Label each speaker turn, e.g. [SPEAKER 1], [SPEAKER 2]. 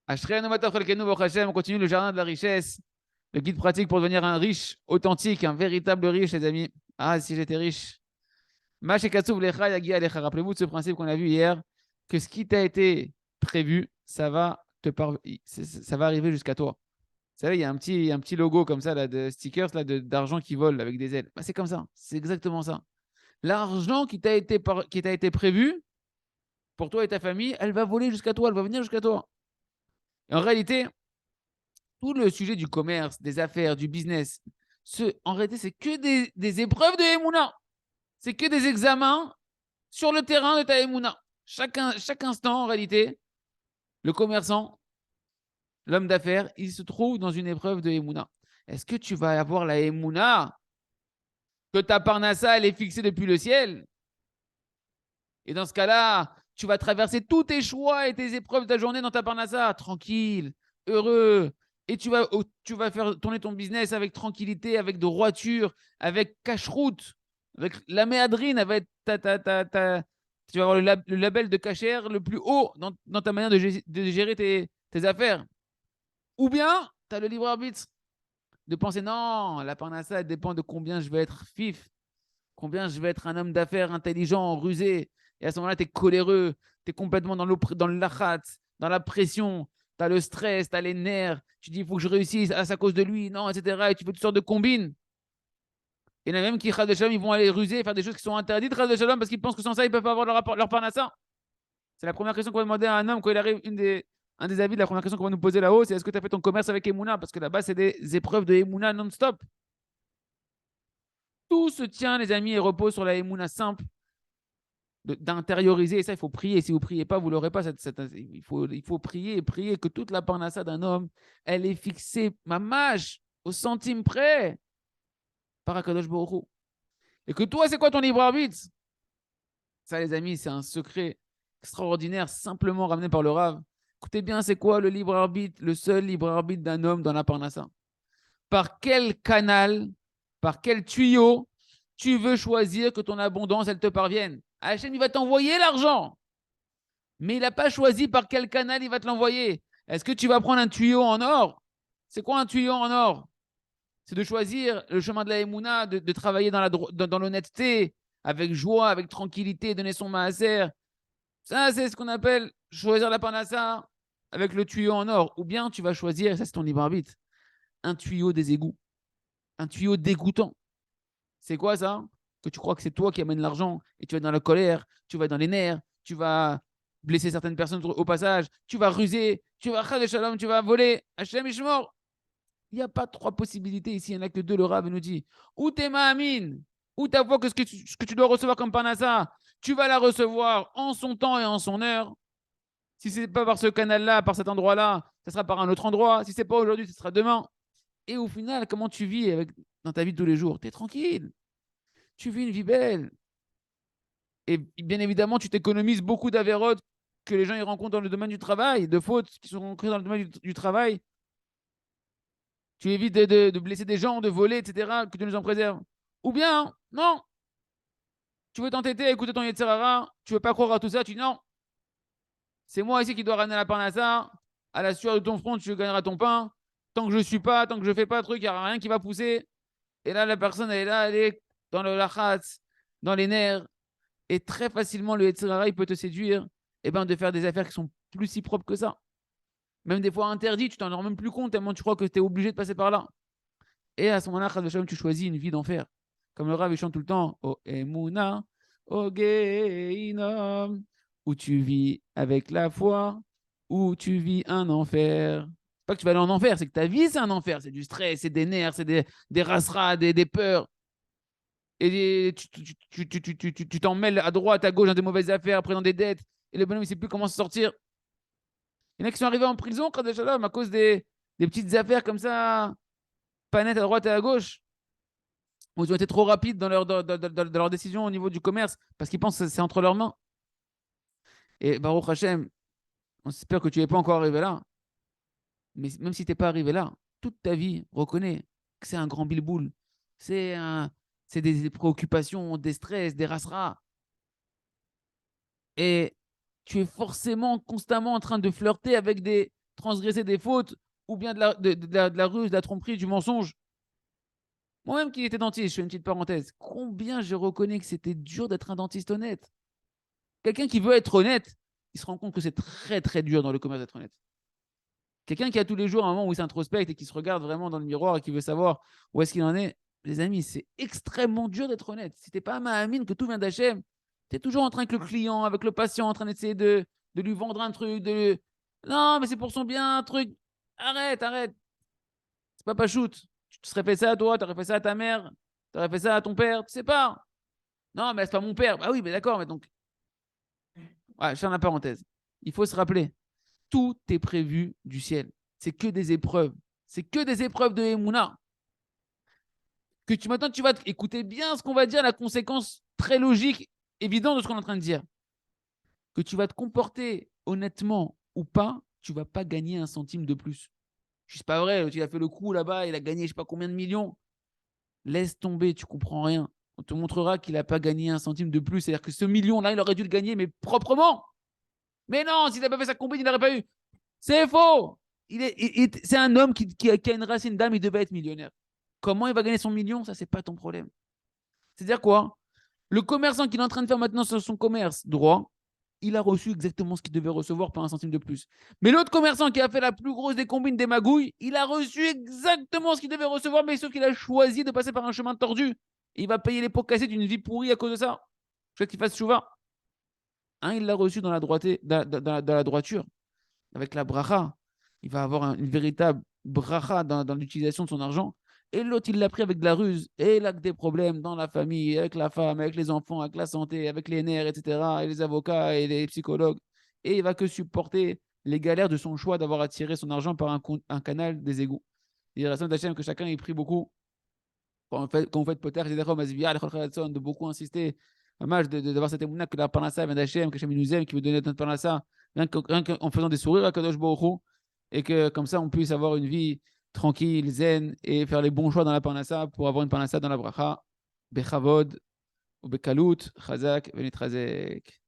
[SPEAKER 1] Ashrenu matov chelkenu baruch Hashem, on continue le jardin de la richesse. Le guide pratique pour devenir un riche authentique, un véritable riche, les amis. Ah, si j'étais riche. Mashekatsuv lecha yagi alecha. Rappelez-vous de ce principe qu'on a vu hier, que ce qui t'a été prévu, ça va arriver jusqu'à toi. Vous savez, il y a un petit logo comme ça, là, de stickers là, d'argent qui vole avec des ailes. Bah, c'est comme ça, c'est exactement ça. L'argent qui t'a été prévu pour toi et ta famille, elle va voler jusqu'à toi, elle va venir jusqu'à toi. Et en réalité, tout le sujet du commerce, des affaires, du business, en réalité, c'est que des épreuves de Emouna. C'est que des examens sur le terrain de ta Emouna. Chaque instant, en réalité, le commerçant, l'homme d'affaires, il se trouve dans une épreuve de Emouna. Est-ce que tu vas avoir la Emouna que ta Parnassa, elle est fixée depuis le ciel? Et dans ce cas-là, tu vas traverser tous tes choix et tes épreuves de ta journée dans ta Parnassa, tranquille, heureux. Et tu vas faire tourner ton business avec tranquillité, avec de droiture, avec cache-route, avec la méadrine, avec tu vas avoir le label de cachère le plus haut dans ta manière de gérer tes affaires. Ou bien, tu as le libre arbitre de penser non, la Parnassa, elle dépend de combien je vais être fif, combien je vais être un homme d'affaires intelligent, rusé. Et à ce moment-là, tu es coléreux, tu es complètement dans le lachat, dans la pression, tu as le stress, tu as les nerfs. Tu dis, il faut que je réussisse à cause de lui, non, etc. Et tu fais toutes sortes de combines. Et il y en a même qui, Chad de Shalom, ils vont aller ruser et faire des choses qui sont interdites, Chad de Shalom, parce qu'ils pensent que sans ça, ils peuvent pas avoir leur parnassa. C'est la première question qu'on va demander à un homme quand il arrive. Un des avis de la première question qu'on va nous poser là-haut, c'est est-ce que tu as fait ton commerce avec Emouna? Parce que là-bas, c'est des épreuves de Emouna non-stop. Tout se tient, les amis, et repose sur la Emouna simple d'intérioriser. Et ça, il faut prier. Si vous ne priez pas, vous ne l'aurez pas. Il faut prier et prier que toute la parnassa d'un homme, elle est fixée, ma mâche, au centime près, par Akadosh Baruch Hu. Et que toi, c'est quoi ton libre arbitre? Ça, les amis, c'est un secret extraordinaire, simplement ramené par le Rav. Écoutez bien, c'est quoi le libre arbitre, le seul libre arbitre d'un homme dans la parnassa? Par quel canal, par quel tuyau tu veux choisir que ton abondance, elle te parvienne? Hachem, il va t'envoyer l'argent, mais il n'a pas choisi par quel canal il va te l'envoyer. Est-ce que tu vas prendre un tuyau en or? C'est quoi un tuyau en or? C'est de choisir le chemin de la Emouna, de travailler dans l'honnêteté, avec joie, avec tranquillité, donner son maaser. Ça, c'est ce qu'on appelle choisir la panassa avec le tuyau en or. Ou bien tu vas choisir, ça c'est ton libre arbitre, un tuyau des égouts, un tuyau dégoûtant. C'est quoi ça? Que tu crois que c'est toi qui amène l'argent et tu vas être dans la colère, tu vas être dans les nerfs, tu vas blesser certaines personnes au passage, tu vas ruser, tu vas shalom, tu vas voler. Hachem Ishmor. Il n'y a pas trois possibilités ici, il n'y en a que deux. Le Rav nous dit ou t'es Mahamine, ou ta foi que ce que tu dois recevoir comme panassa, tu vas la recevoir en son temps et en son heure. Si ce n'est pas par ce canal-là, par cet endroit-là, ce sera par un autre endroit. Si ce n'est pas aujourd'hui, ce sera demain. Et au final, comment tu vis dans ta vie de tous les jours? Tu es tranquille. Tu vis une vie belle. Et bien évidemment, tu t'économises beaucoup d'avérotes que les gens ils rencontrent dans le domaine du travail, de fautes qui sont rencontrées dans le domaine du travail. Tu évites de blesser des gens, de voler, etc., que tu nous en préserves. Ou bien, non, tu veux t'entêter à écouter ton Yetzirara, tu veux pas croire à tout ça, tu dis non, c'est moi ici qui dois ramener la parnassa, à la sueur de ton front, tu gagneras ton pain. Tant que je ne suis pas, tant que je ne fais pas de truc, il n'y aura rien qui va pousser. Et là, la personne, elle est là, elle est dans le lachat, dans les nerfs. Et très facilement, le Yetzirara, il peut te séduire de faire des affaires qui sont plus si propres que ça. Même des fois interdit, tu t'en rends même plus compte, tellement tu crois que tu es obligé de passer par là. Et à ce moment-là, tu choisis une vie d'enfer. Comme le Rav, il chante tout le temps, O Emuna, O Geinom, où tu vis avec la foi, où tu vis un enfer. C'est pas que tu vas aller en enfer, c'est que ta vie, c'est un enfer. C'est du stress, c'est des nerfs, c'est des rasseras, des peurs. Et tu t'en mêles à droite, à gauche dans des mauvaises affaires, après dans des dettes. Et le bonhomme, il ne sait plus comment se sortir. Il y en a qui sont arrivés en prison, à cause des petites affaires comme ça, pas nettes à droite et à gauche. Ou ils ont été trop rapides dans leur décision au niveau du commerce parce qu'ils pensent que c'est entre leurs mains. Et Baruch Hashem, on espère que tu n'es pas encore arrivé là. Mais même si tu n'es pas arrivé là, toute ta vie, reconnais que c'est un grand bilboul. C'est c'est des préoccupations, des stress, des rasseras. Et tu es forcément constamment en train de flirter avec des transgresser des fautes ou bien de la ruse, de la tromperie, du mensonge. Moi-même qui étais dentiste, je fais une petite parenthèse. Combien je reconnais que c'était dur d'être un dentiste honnête. Quelqu'un qui veut être honnête, il se rend compte que c'est très très dur dans le commerce d'être honnête. Quelqu'un qui a tous les jours un moment où il s'introspecte et qui se regarde vraiment dans le miroir et qui veut savoir où est-ce qu'il en est, les amis, c'est extrêmement dur d'être honnête. Si tu n'es pas un amine que tout vient d'Hachem, tu es toujours en train avec le client, avec le patient, en train d'essayer de lui vendre un truc, non, mais c'est pour son bien, un truc. Arrête, arrête. C'est pas shoot. Tu te serais fait ça à toi, tu aurais fait ça à ta mère, tu aurais fait ça à ton père, tu sais pas. Non, mais c'est pas mon père. Bah oui, mais d'accord, mais donc. Ouais, je fais la parenthèse. Il faut se rappeler, tout est prévu du ciel. C'est que des épreuves. C'est que des épreuves de Emouna. Maintenant, tu vas écouter bien ce qu'on va dire, la conséquence très logique, évidente de ce qu'on est en train de dire. Que tu vas te comporter honnêtement ou pas, tu vas pas gagner un centime de plus. C'est pas vrai, il a fait le coup là-bas, il a gagné je sais pas combien de millions. Laisse tomber, tu comprends rien. On te montrera qu'il n'a pas gagné un centime de plus. C'est-à-dire que ce million-là, il aurait dû le gagner, mais proprement. Mais non, s'il n'avait pas fait sa combine, il n'aurait pas eu. C'est faux. C'est un homme qui a une racine d'âme, il devait être millionnaire. Comment il va gagner son million, ça, c'est pas ton problème. C'est-à-dire quoi? Le commerçant qu'il est en train de faire maintenant sur son commerce droit, il a reçu exactement ce qu'il devait recevoir, pas un centime de plus. Mais l'autre commerçant qui a fait la plus grosse des combines des magouilles, il a reçu exactement ce qu'il devait recevoir, mais sauf qu'il a choisi de passer par un chemin tordu. Et il va payer les pots cassés d'une vie pourrie à cause de ça. Je veux qu'il fasse chouva. Un, il l'a reçu dans la droiture, avec la bracha. Il va avoir une véritable bracha dans l'utilisation de son argent. Et l'autre, il l'a pris avec de la ruse. Et il a des problèmes dans la famille, avec la femme, avec les enfants, avec la santé, avec les nerfs, etc. Et les avocats et les psychologues. Et il va que supporter les galères de son choix d'avoir attiré son argent par un canal des égouts. Il reste d'Hachem que chacun y prie beaucoup. Quand vous faites poter, de beaucoup insister, d'avoir cette émouna que la parnassa vient d'Hachem, que Hachem nous aime, qui veut donner notre parnassa, rien qu'en faisant des sourires à Kadosh Baruch Hu, et que comme ça, on puisse avoir une vie tranquille, zen, et faire les bons choix dans la parnassa pour avoir une parnassa dans la bracha, bechavod, ou bekalut, chazak, venitrazek.